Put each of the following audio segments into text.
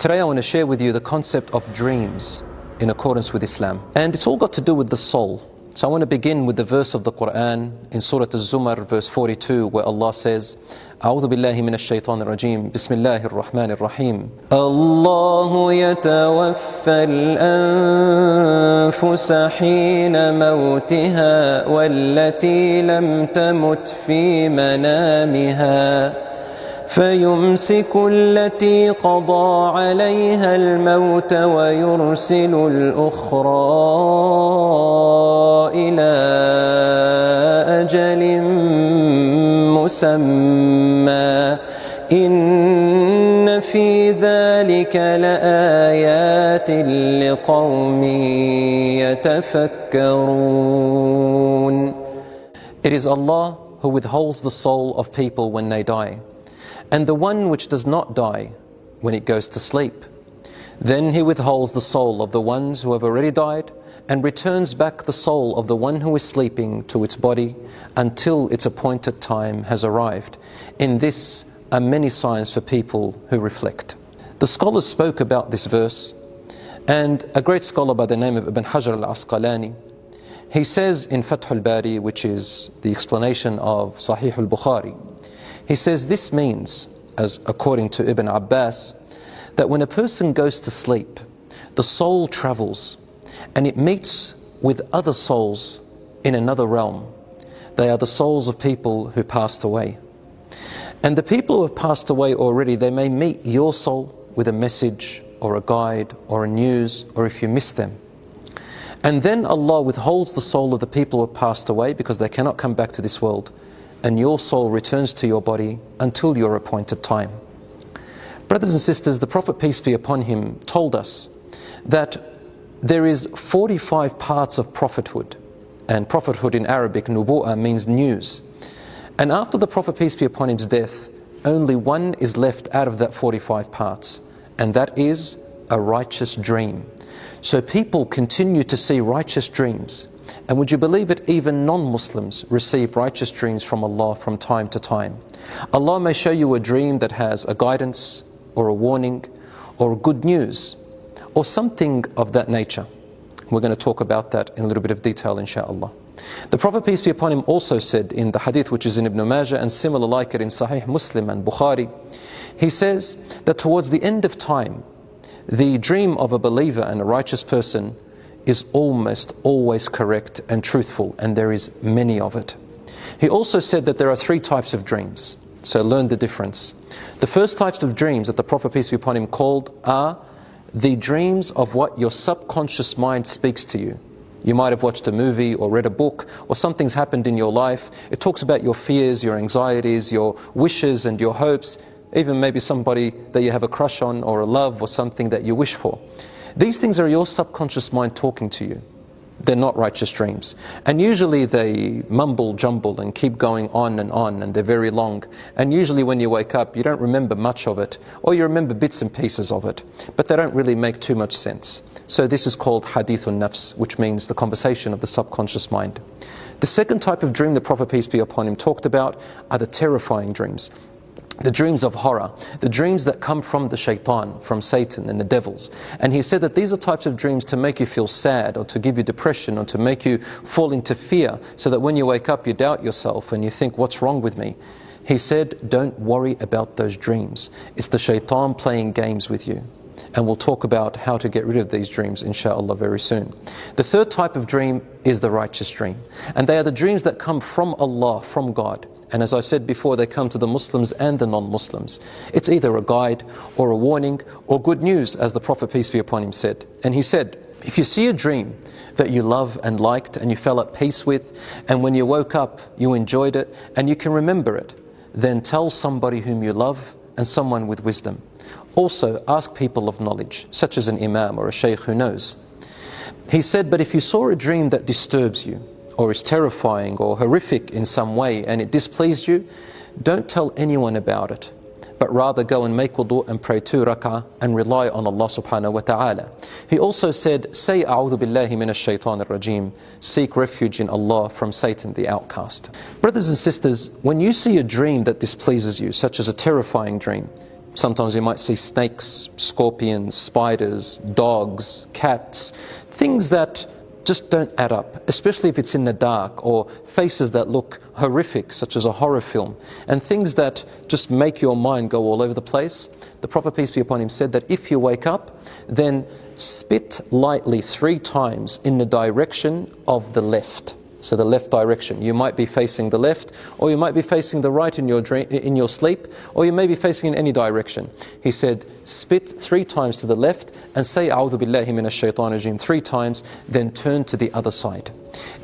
Today I want to share with you the concept of dreams in accordance with Islam. And it's all got to do with the soul. So I want to begin with the verse of the Quran in Surah Az-Zumar, verse 42, where Allah says, أعوذ بالله من الشيطان الرجيم بسم الله الرحمن الرحيم الله يتوفى الأنفس حين موتها والتي لم تمت في منامها فيمسك التي قضى عليها الموت ويرسل الأخرى إلى أجل مسمى إن في ذلك لآيات لقوم يتفكرون. It is Allah who withholds the soul of people when they die, and the one which does not die when it goes to sleep. Then He withholds the soul of the ones who have already died and returns back the soul of the one who is sleeping to its body until its appointed time has arrived. In this are many signs for people who reflect. The scholars spoke about this verse, and a great scholar by the name of Ibn Hajar al-Asqalani, he says in Fath al-Bari, which is the explanation of Sahih al-Bukhari, he says this means, as according to Ibn Abbas, that when a person goes to sleep, the soul travels and it meets with other souls in another realm. They are the souls of people who passed away. And the people who have passed away already, they may meet your soul with a message or a guide or a news, or if you miss them. And then Allah withholds the soul of the people who have passed away because they cannot come back to this world, and your soul returns to your body until your appointed time. Brothers and sisters, the Prophet, peace be upon him, told us that there is 45 parts of prophethood, and prophethood in Arabic, nubu'ah, means news. And after the Prophet, peace be upon him's death, only one is left out of that 45 parts, and that is a righteous dream. So people continue to see righteous dreams. And would you believe it, even non-Muslims receive righteous dreams from Allah from time to time. Allah may show you a dream that has a guidance or a warning or good news or something of that nature. We're going to talk about that in a little bit of detail, inshaAllah. The Prophet, peace be upon him, also said in the hadith which is in Ibn Majah and similar like it in Sahih Muslim and Bukhari, he says that towards the end of time, the dream of a believer and a righteous person is almost always correct and truthful, and there is many of it. He also said that there are three types of dreams, so learn the difference. The first types of dreams that the Prophet, peace be upon him, called are the dreams of what your subconscious mind speaks to you. You might have watched a movie or read a book, or something's happened in your life. It talks about your fears, your anxieties, your wishes and your hopes, even maybe somebody that you have a crush on or a love or something that you wish for. These things are your subconscious mind talking to you. They're not righteous dreams. And usually they mumble jumble and keep going on, and they're very long. And usually when you wake up, you don't remember much of it, or you remember bits and pieces of it, but they don't really make too much sense. So this is called hadithun nafs, which means the conversation of the subconscious mind. The second type of dream the Prophet, peace be upon him, talked about are the terrifying dreams. The dreams of horror, the dreams that come from the shaitan, from Satan and the devils. And he said that these are types of dreams to make you feel sad, or to give you depression, or to make you fall into fear, so that when you wake up you doubt yourself and you think, what's wrong with me? He said, don't worry about those dreams. It's the shaitan playing games with you. And we'll talk about how to get rid of these dreams, inshaAllah, very soon. The third type of dream is the righteous dream. And they are the dreams that come from Allah, from God. And as I said before, they come to the Muslims and the non-Muslims. It's either a guide or a warning or good news, as the Prophet, peace be upon him, said. And he said, if you see a dream that you love and liked and you fell at peace with, and when you woke up you enjoyed it and you can remember it, then tell somebody whom you love and someone with wisdom. Also ask people of knowledge, such as an imam or a sheikh who knows. He said, but if you saw a dream that disturbs you, or is terrifying or horrific in some way, and it displeased you, don't tell anyone about it, but rather go and make wudu and pray 2 rak'ah and rely on Allah subhanahu wa ta'ala. He also said, say a'udhu billahi minash shaitanir rajim, seek refuge in Allah from Satan the outcast. Brothers and sisters, when you see a dream that displeases you, such as a terrifying dream, Sometimes you might see snakes, scorpions, spiders, dogs, cats, things that just don't add up, especially if it's in the dark, or faces that look horrific, such as a horror film, and things that just make your mind go all over the place. The Prophet, peace be upon him, said that if you wake up, then spit lightly 3 times in the direction of the left. So the left direction. You might be facing the left, or you might be facing the right in your sleep, or you may be facing in any direction. He said, spit 3 times to the left and say A'udhu billahi minash shaitanir rajim 3 times, then turn to the other side.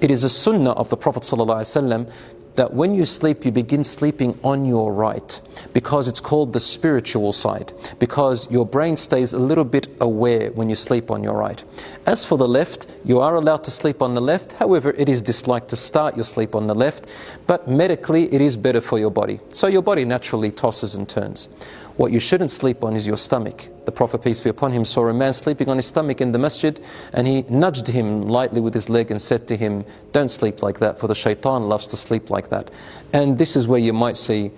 It is a sunnah of the Prophet ﷺ that when you sleep, you begin sleeping on your right, because it's called the spiritual side, because your brain stays a little bit aware when you sleep on your right. As for the left, you are allowed to sleep on the left. However, it is disliked to start your sleep on the left, but medically it is better for your body. So your body naturally tosses and turns. What you shouldn't sleep on is your stomach. The Prophet, peace be upon him, saw a man sleeping on his stomach in the masjid, and he nudged him lightly with his leg and said to him, don't sleep like that, for the shaitan loves to sleep like that. And this is where you might see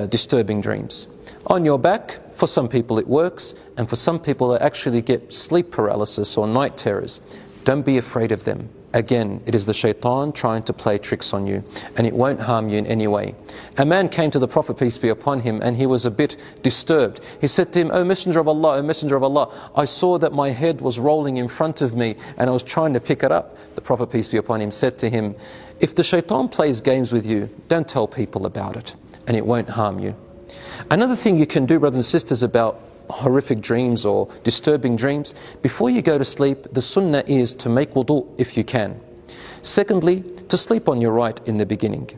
disturbing dreams. On your back, for some people it works, and for some people they actually get sleep paralysis or night terrors. Don't be afraid of them. Again, it is the shaitan trying to play tricks on you, and it won't harm you in any way. A man came to the Prophet, peace be upon him, and he was a bit disturbed. He said to him, O Messenger of Allah, O Messenger of Allah, I saw that my head was rolling in front of me and I was trying to pick it up. The Prophet, peace be upon him, said to him, if the shaitan plays games with you, don't tell people about it, and it won't harm you. Another thing you can do, brothers and sisters, about horrific dreams or disturbing dreams, before you go to sleep, the sunnah is to make wudu if you can. Secondly, to sleep on your right in the beginning.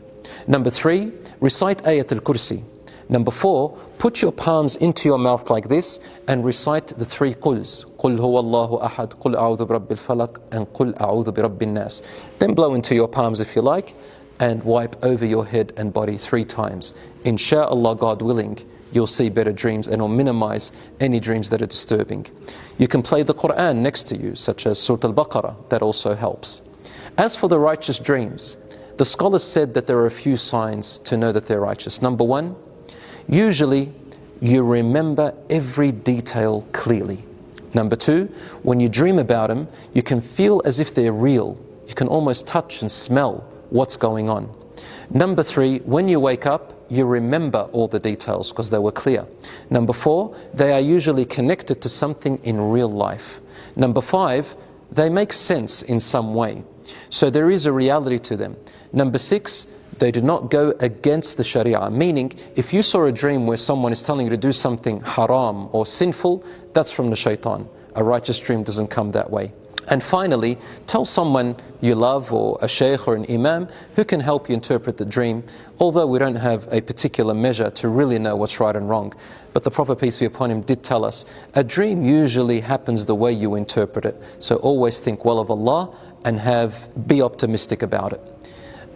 Number 3, recite Ayat al-Kursi. Number 4, put your palms into your mouth like this and recite the 3 quls. Qul huwa Allahu ahad, qul a'udhu bi rabbil falaq, and qul a'udhu bi rabbin nas. Then blow into your palms if you like, and wipe over your head and body 3 times. Insha'Allah, God willing, you'll see better dreams, and will minimize any dreams that are disturbing. You can play the Quran next to you, such as Surah Al-Baqarah, that also helps. As for the righteous dreams, the scholars said that there are a few signs to know that they're righteous. Number 1, usually you remember every detail clearly. Number 2, when you dream about them, you can feel as if they're real. You can almost touch and smell what's going on. Number 3, when you wake up, you remember all the details because they were clear. Number 4, they are usually connected to something in real life. Number 5, they make sense in some way. So there is a reality to them. Number 6, they do not go against the Sharia, meaning if you saw a dream where someone is telling you to do something haram or sinful, that's from the shaitan. A righteous dream doesn't come that way. And finally, tell someone you love, or a sheikh or an imam, who can help you interpret the dream, although we don't have a particular measure to really know what's right and wrong. But the Prophet, peace be upon him, did tell us, a dream usually happens the way you interpret it. So always think well of Allah and be optimistic about it.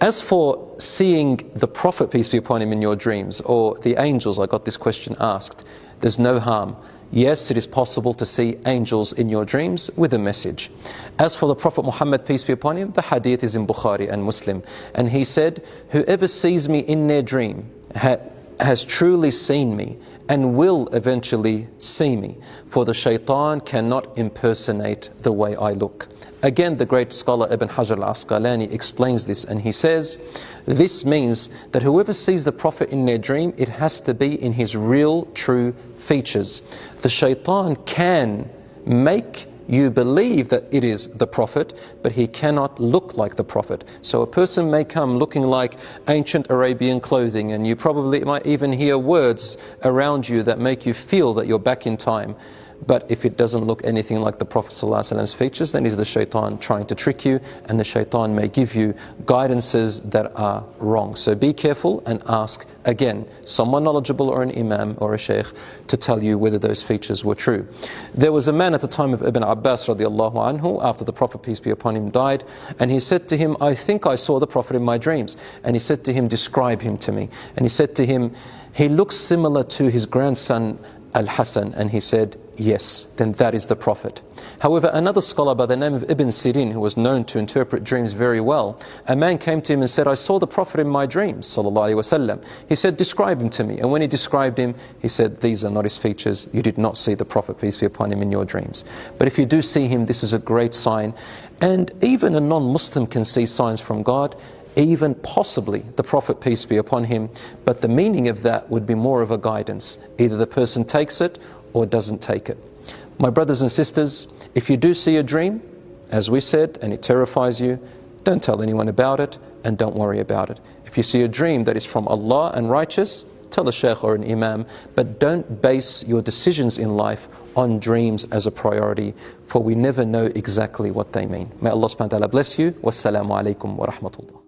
As for seeing the Prophet, peace be upon him, in your dreams, or the angels, I got this question asked, there's no harm. Yes, it is possible to see angels in your dreams with a message. As for the Prophet Muhammad, peace be upon him, the hadith is in Bukhari and Muslim, and he said, whoever sees me in their dream has truly seen me and will eventually see me, for the shaitan cannot impersonate the way I look. Again, the great scholar Ibn Hajar al-Asqalani explains this, and he says, this means that whoever sees the Prophet in their dream, it has to be in his real, true features. The shaitan can make you believe that it is the Prophet, but he cannot look like the Prophet. So a person may come looking like ancient Arabian clothing, and you probably might even hear words around you that make you feel that you're back in time. But if it doesn't look anything like the Prophet ﷺ's features, then it's the shaitan trying to trick you, and the shaitan may give you guidances that are wrong. So be careful and ask, again, someone knowledgeable or an imam or a sheikh to tell you whether those features were true. There was a man at the time of Ibn Abbas radiallahu anhu, after the Prophet, peace be upon him, died, and he said to him, I think I saw the Prophet in my dreams. And he said to him, describe him to me. And he said to him, he looks similar to his grandson Al-Hasan? And he said, yes, then that is the Prophet. However, another scholar by the name of Ibn Sirin, who was known to interpret dreams very well, a man came to him and said, I saw the Prophet in my dreams, sallallahu alaihi wasallam. He said, describe him to me. And when he described him, he said, these are not his features. You did not see the Prophet, peace be upon him, in your dreams. But if you do see him, this is a great sign. And even a non-Muslim can see signs from God, even possibly the Prophet, peace be upon him. But the meaning of that would be more of a guidance. Either the person takes it or doesn't take it. My brothers and sisters, if you do see a dream, as we said, and it terrifies you, don't tell anyone about it and don't worry about it. If you see a dream that is from Allah and righteous, tell a shaykh or an imam, but don't base your decisions in life on dreams as a priority, for we never know exactly what they mean. May Allah subhanahu wa ta'ala bless you. Wassalamu alaikum wa rahmatullah.